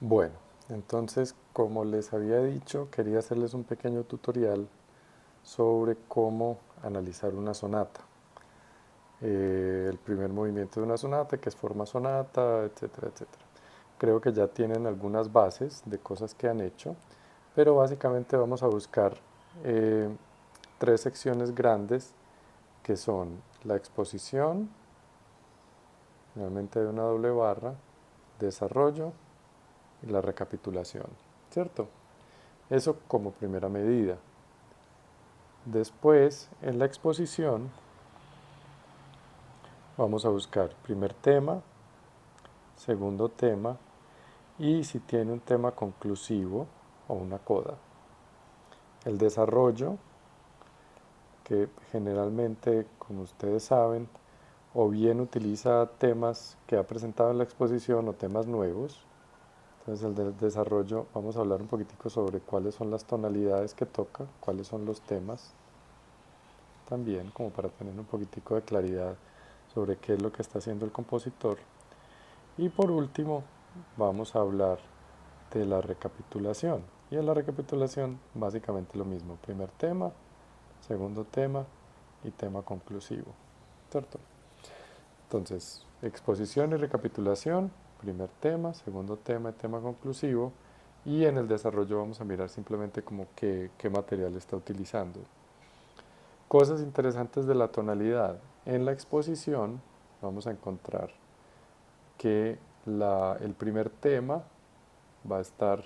Bueno, entonces, como les había dicho, quería hacerles un pequeño tutorial sobre cómo analizar una sonata. El primer movimiento de una sonata, que es forma sonata, etcétera, etcétera. Creo que ya tienen algunas bases de cosas que han hecho, pero básicamente vamos a buscar eh, tres secciones grandes que son la exposición, realmente de una doble barra, desarrollo y la recapitulación, ¿cierto? Eso como primera medida. Después, en la exposición, vamos a buscar primer tema, segundo tema y si tiene un tema conclusivo o una coda. El desarrollo, que generalmente, como ustedes saben, o bien utiliza temas que ha presentado en la exposición o temas nuevos. Entonces el desarrollo, vamos a hablar un poquitico sobre cuáles son las tonalidades que toca, cuáles son los temas también, como para tener un poquitico de claridad sobre qué es lo que está haciendo el compositor. Y por último, vamos a hablar de la recapitulación. Y en la recapitulación, básicamente lo mismo, primer tema, segundo tema y tema conclusivo, ¿cierto? Entonces, exposición y recapitulación, primer tema, segundo tema y tema conclusivo. Y en el desarrollo vamos a mirar simplemente como qué material está utilizando. Cosas interesantes de la tonalidad. En la exposición vamos a encontrar que el primer tema va a estar,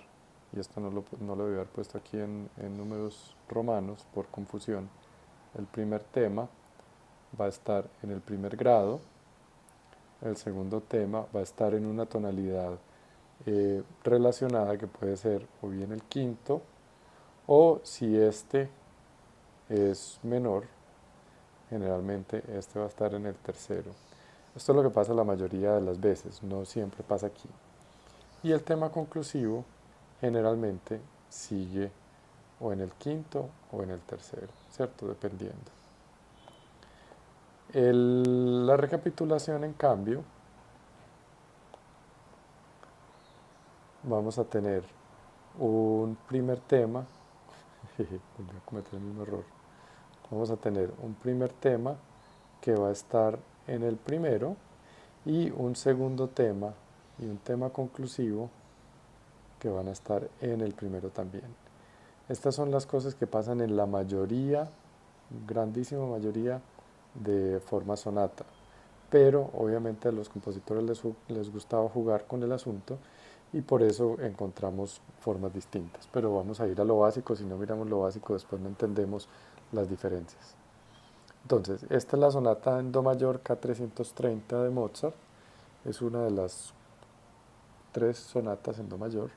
y esto no lo debí haber puesto aquí en números romanos por confusión, el primer tema va a estar en el primer grado, el segundo tema va a estar en una tonalidad relacionada que puede ser o bien el quinto, o si este es menor, generalmente este va a estar en el tercero. Esto es lo que pasa la mayoría de las veces, no siempre pasa aquí. Y el tema conclusivo generalmente sigue o en el quinto o en el tercero, ¿cierto? Dependiendo. La recapitulación, en cambio, vamos a tener un primer tema, volví a cometer el mismo error, vamos a tener un primer tema que va a estar en el primero y un segundo tema y un tema conclusivo que van a estar en el primero también. Estas son las cosas que pasan en la mayoría, grandísima mayoría de forma sonata. Pero obviamente a los compositores les gustaba jugar con el asunto y por eso encontramos formas distintas. Pero vamos a ir a lo básico, si no miramos lo básico después no entendemos las diferencias. Entonces, esta es la sonata en Do mayor K330 de Mozart. Es una de las tres sonatas en Do mayor.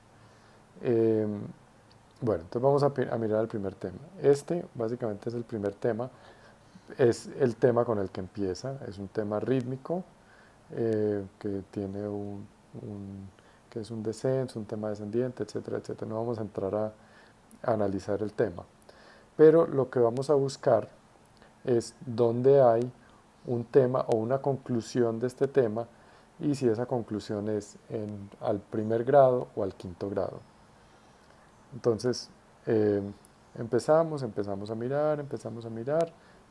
Eh, bueno, entonces vamos a mirar el primer tema. Este básicamente es el primer tema, es el tema con el que empieza, es un tema rítmico que tiene que es un descenso, un tema descendiente, etcétera, etcétera. No vamos a entrar a analizar el tema, pero lo que vamos a buscar es dónde hay un tema o una conclusión de este tema y si esa conclusión es al primer grado o al quinto grado. Entonces, eh, empezamos a mirar,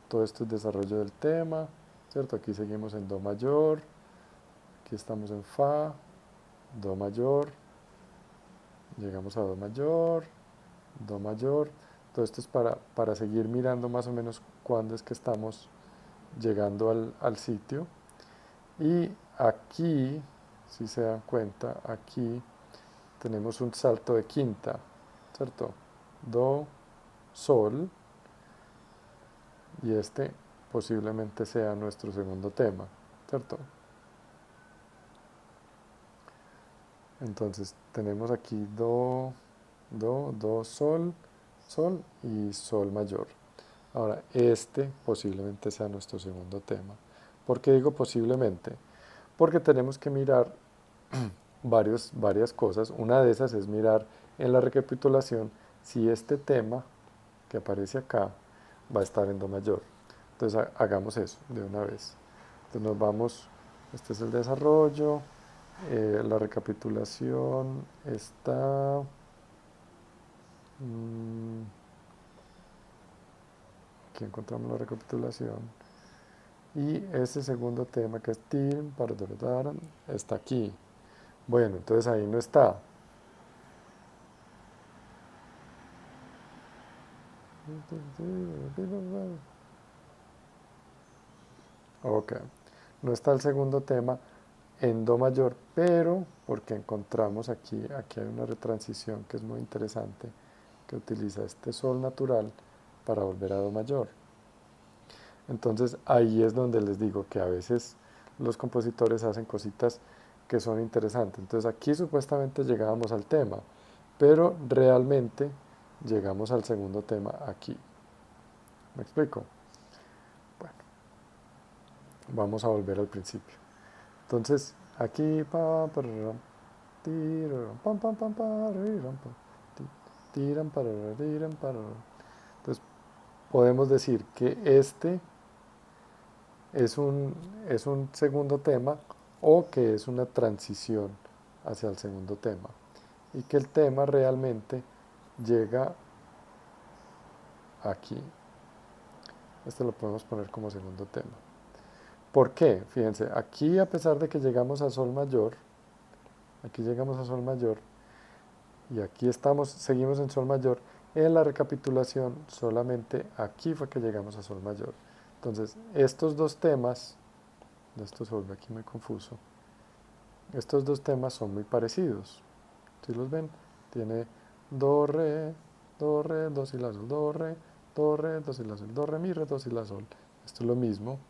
todo esto es desarrollo del tema, ¿cierto? Aquí seguimos en Do mayor, aquí estamos en Fa, Do mayor, llegamos a Do mayor, todo esto es para seguir mirando más o menos cuándo es que estamos llegando al sitio. Y aquí, si se dan cuenta, aquí tenemos un salto de quinta, ¿cierto? Do, Sol, y este posiblemente sea nuestro segundo tema, ¿cierto? Entonces tenemos aquí Do, Sol, Sol y Sol mayor. Ahora, este posiblemente sea nuestro segundo tema. ¿Por qué digo posiblemente? Porque tenemos que mirar varias cosas. Una de esas es mirar en la recapitulación si este tema que aparece acá va a estar en Do mayor. Entonces hagamos eso de una vez. Entonces nos vamos, este es el desarrollo, La recapitulación está... aquí encontramos la recapitulación. Y ese segundo tema que es Tim, está aquí. Bueno, entonces ahí no está. Ok, no está el segundo tema en Do mayor, pero porque encontramos aquí hay una retransición que es muy interesante, que utiliza este Sol natural para volver a Do mayor. Entonces ahí es donde les digo que a veces los compositores hacen cositas que son interesantes. Entonces aquí supuestamente llegábamos al tema, pero realmente llegamos al segundo tema aquí. ¿Me explico? Bueno, vamos a volver al principio. Entonces aquí entonces podemos decir que este es es un segundo tema o que es una transición hacia el segundo tema y que el tema realmente llega aquí. Este lo podemos poner como segundo tema. ¿Por qué? Fíjense, aquí a pesar de que llegamos a Sol mayor, aquí llegamos a Sol mayor y aquí estamos, seguimos en Sol mayor, en la recapitulación solamente aquí fue que llegamos a Sol mayor. Entonces, estos dos temas, esto se vuelve aquí muy confuso, estos dos temas son muy parecidos. ¿Sí los ven? Tiene do, si, la, sol, do, si, la, sol, do, re, mi, re, do, si, la, sol. Esto es lo mismo.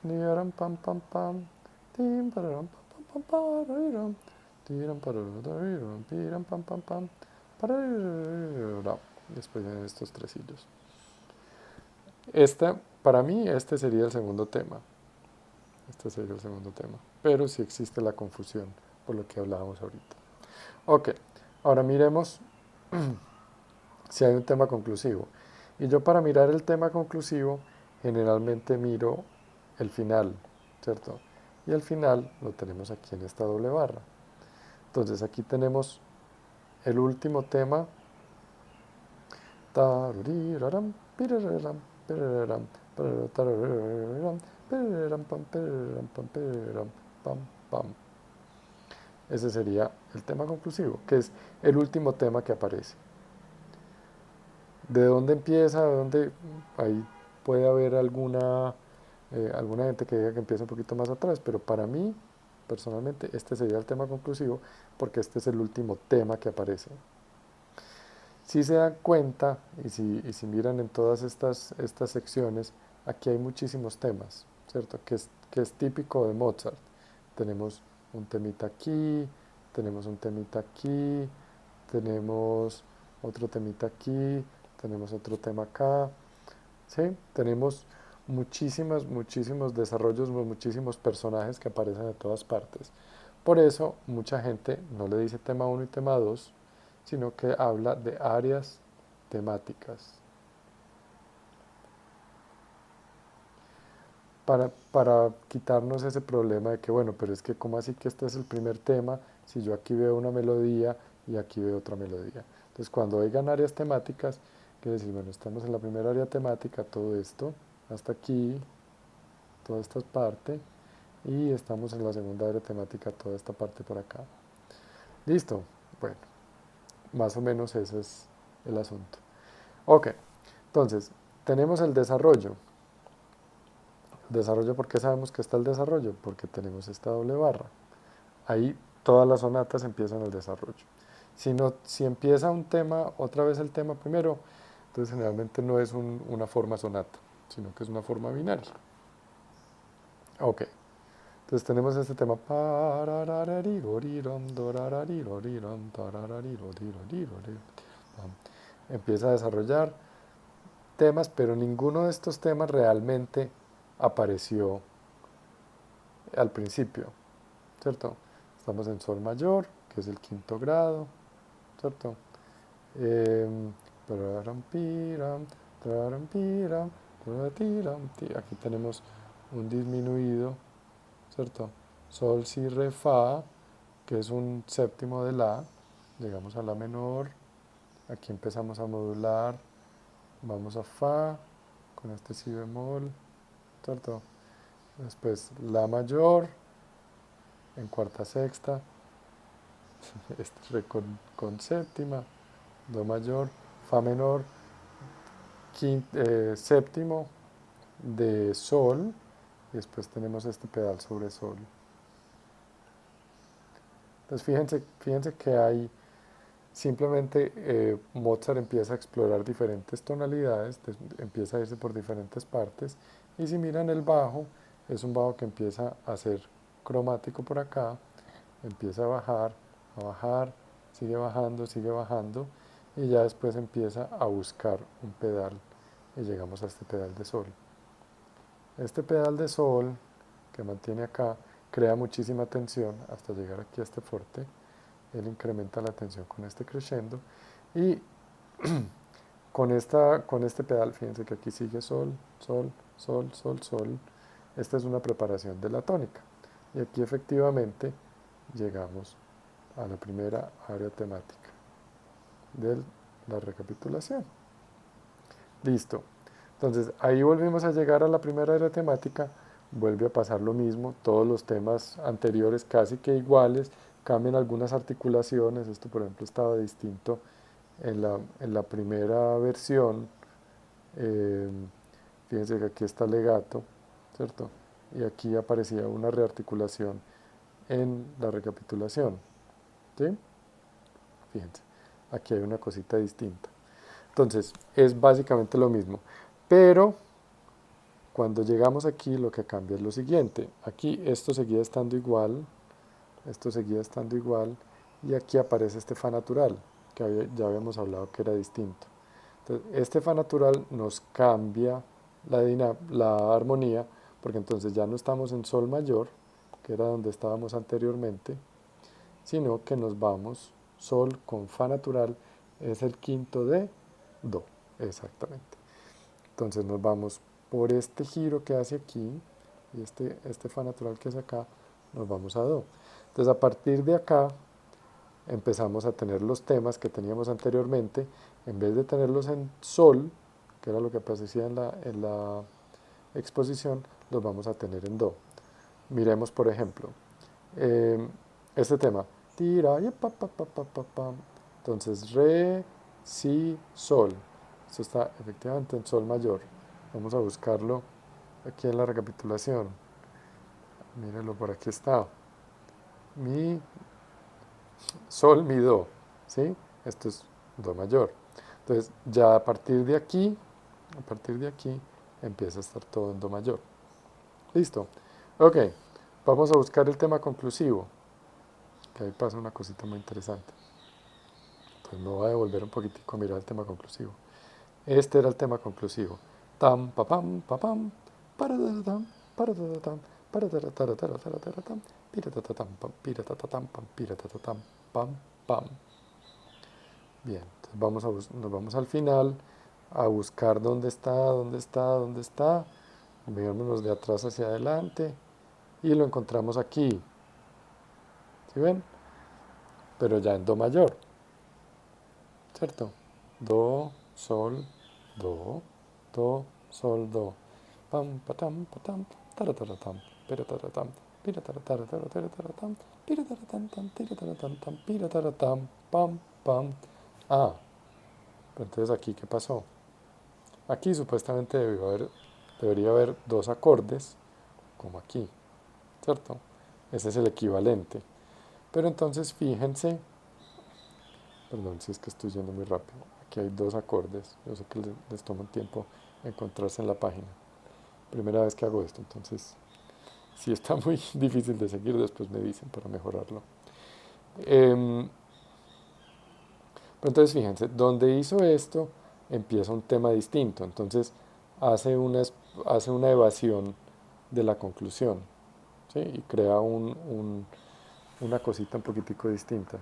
Pam, pam, pam, tim, pararam, pam, pam, pam, pararam, tiram, pararam, piram, pam, pam, pam, pararam. Después vienen estos tres hilos. Para mí, este sería el segundo tema. Este sería el segundo tema. Pero sí existe la confusión, por lo que hablábamos ahorita. Ok, ahora miremos si hay un tema conclusivo. Y yo para mirar el tema conclusivo, generalmente miro el final, ¿cierto? Y el final lo tenemos aquí en esta doble barra. Entonces aquí tenemos el último tema. Ese sería el tema conclusivo, que es el último tema que aparece. ¿De dónde empieza? ¿De dónde? Ahí puede haber alguna gente que diga que empieza un poquito más atrás, pero para mí, personalmente, este sería el tema conclusivo porque este es el último tema que aparece. Si se dan cuenta y si miran en todas estas secciones, aquí hay muchísimos temas, ¿cierto? Que es típico de Mozart. Tenemos un temita aquí, tenemos un temita aquí, tenemos otro temita aquí, tenemos otro tema acá, ¿sí? Tenemos muchísimos desarrollos, muchísimos personajes que aparecen de todas partes. Por eso mucha gente no le dice tema uno y tema 2, sino que habla de áreas temáticas. Para quitarnos ese problema de que, bueno, pero es que ¿cómo así que este es el primer tema si yo aquí veo una melodía y aquí veo otra melodía? Entonces, cuando oigan áreas temáticas, quiere decir, bueno, estamos en la primera área temática, todo esto, hasta aquí, toda esta parte, y estamos en la segunda área temática, toda esta parte por acá. ¿Listo? Bueno, más o menos ese es el asunto. Ok, entonces, tenemos el desarrollo. Desarrollo, ¿por qué sabemos que está el desarrollo? Porque tenemos esta doble barra. Ahí todas las sonatas empiezan el desarrollo. Si empieza un tema, otra vez el tema primero, entonces generalmente no es una forma sonata, sino que es una forma binaria. Ok, entonces tenemos este tema. Empieza a desarrollar temas, pero ninguno de estos temas realmente apareció al principio, ¿cierto? Estamos en Sol mayor, que es el quinto grado, ¿cierto? Aquí tenemos un disminuido, ¿cierto? sol, si, re, fa, que es un séptimo de la, llegamos a la menor, aquí empezamos a modular, vamos a fa, con este si bemol, ¿cierto? Después la mayor, en cuarta sexta, este re con séptima, do mayor, fa menor, séptimo de sol, y después tenemos este pedal sobre sol. Entonces fíjense que hay simplemente Mozart empieza a explorar diferentes tonalidades, empieza a irse por diferentes partes, y si miran el bajo, es un bajo que empieza a ser cromático por acá, empieza a bajar, sigue bajando, y ya después empieza a buscar un pedal, y llegamos a este pedal de sol. Este pedal de sol que mantiene acá crea muchísima tensión hasta llegar aquí a este forte. Él incrementa la tensión con este crescendo y con este pedal, fíjense que aquí sigue sol, sol, sol, sol, sol. Esta es una preparación de la tónica. Y aquí efectivamente llegamos a la primera área temática de la recapitulación. Listo. Entonces ahí volvimos a llegar a la primera área temática, vuelve a pasar lo mismo, todos los temas anteriores casi que iguales, cambian algunas articulaciones, esto por ejemplo estaba distinto en la primera versión, eh, fíjense que aquí está legato, ¿cierto? Y aquí aparecía una rearticulación en la recapitulación, ¿sí? Fíjense, aquí hay una cosita distinta. Entonces, es básicamente lo mismo, pero cuando llegamos aquí lo que cambia es lo siguiente. Aquí esto seguía estando igual, esto seguía estando igual, y aquí aparece este fa natural, que ya habíamos hablado que era distinto. Entonces, este fa natural nos cambia la armonía, porque entonces ya no estamos en sol mayor, que era donde estábamos anteriormente, sino que nos vamos, sol con fa natural, es el quinto de do, exactamente. Entonces nos vamos por este giro que hace aquí, y este fa natural que es acá, nos vamos a do. Entonces a partir de acá empezamos a tener los temas que teníamos anteriormente, en vez de tenerlos en sol, que era lo que aparecía en la exposición, los vamos a tener en do. Miremos por ejemplo, eh, este tema, tira, y pa, pa, pa, pa, pa, pa. Entonces re, si, sol. Esto está efectivamente en sol mayor. Vamos a buscarlo aquí en la recapitulación. Mírenlo, por aquí está. Mi, sol, mi, do. ¿Sí? Esto es do mayor. Entonces, ya a partir de aquí, empieza a estar todo en do mayor. Listo. Ok, vamos a buscar el tema conclusivo, que ahí pasa una cosita muy interesante. Entonces me voy a devolver un poquitico a mirar el tema conclusivo. Este era el tema conclusivo. Tam, pa, pam, para, para, tam, pam, pam. Bien, entonces nos vamos al final a buscar dónde está, dónde está, dónde está. Veámonos de atrás hacia adelante y lo encontramos aquí. ¿Sí ven? Pero ya en do mayor, ¿cierto? Do, sol, do, do, sol, do. Pam, patam, patam, tarataratam, pirataratam, pirataratam, pirataratam, pirataratam, pirataratam, pam, pam. Ah, pero entonces aquí, ¿qué pasó? Aquí supuestamente debería haber dos acordes, como aquí, ¿cierto? Ese es el equivalente. Pero entonces fíjense, perdón si es que estoy yendo muy rápido, aquí hay dos acordes, yo sé que les toma un tiempo encontrarse en la página. Primera vez que hago esto, entonces si está muy difícil de seguir, después me dicen para mejorarlo. Pero entonces fíjense, donde hizo esto empieza un tema distinto, entonces hace una evasión de la conclusión, ¿sí? Y crea una cosita un poquitico distinta.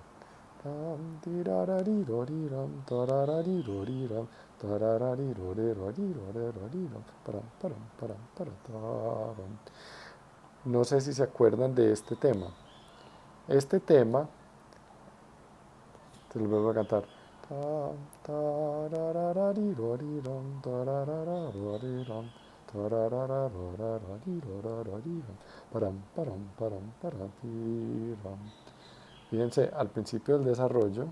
No sé si se acuerdan de este tema. Este tema, te lo vuelvo a cantar. Tam, tararararirirorirón, tararararoriron, tararararorarorirorirón, param, fíjense, al principio del desarrollo,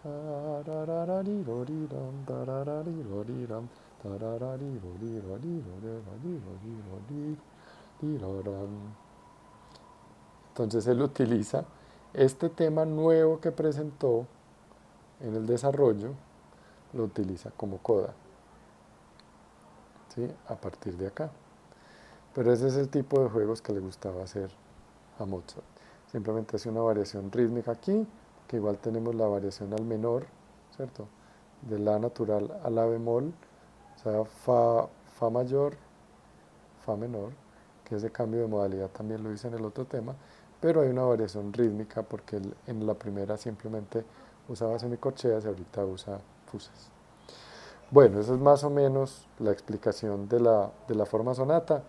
tararararirirorirón, tararararirorirón, tarararirorirorirorirorirorirorirorirorirorirón. Entonces él utiliza este tema nuevo que presentó en el desarrollo, lo utiliza como coda, ¿sí? A partir de acá. Pero ese es el tipo de juegos que le gustaba hacer a Mozart. Simplemente hace una variación rítmica aquí, que igual tenemos la variación al menor, ¿cierto? De la natural a la bemol, o sea, fa mayor, fa menor, que ese cambio de modalidad también lo hice en el otro tema, pero hay una variación rítmica porque en la primera simplemente usaba semicorcheas y ahorita usa fusas. Bueno, esa es más o menos la explicación de la forma sonata.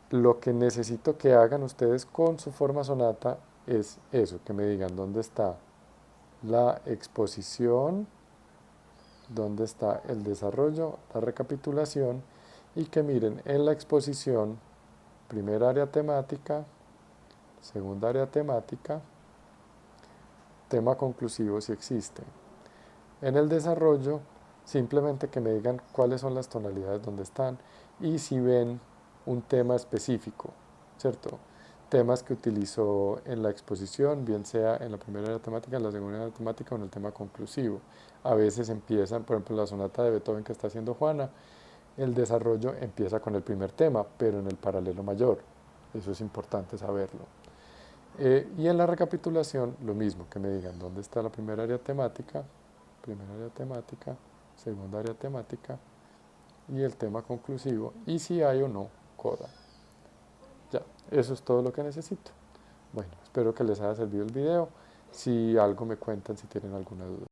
Lo que necesito que hagan ustedes con su forma sonata es eso, que me digan dónde está la exposición, dónde está el desarrollo, la recapitulación, y que miren en la exposición, primera área temática, segunda área temática, tema conclusivo si existe. En el desarrollo, simplemente que me digan cuáles son las tonalidades donde están y si ven un tema específico, ¿cierto? Temas que utilizó en la exposición, bien sea en la primera área temática, en la segunda área temática o en el tema conclusivo. A veces empiezan, por ejemplo, la sonata de Beethoven que está haciendo Juana, el desarrollo empieza con el primer tema, pero en el paralelo mayor. Eso es importante saberlo. Y en la recapitulación, lo mismo, que me digan dónde está la primera área temática, segunda área temática y el tema conclusivo, y si hay o no coda. Ya, eso es todo lo que necesito. Bueno, espero que les haya servido el video. Si algo me cuentan, si tienen alguna duda.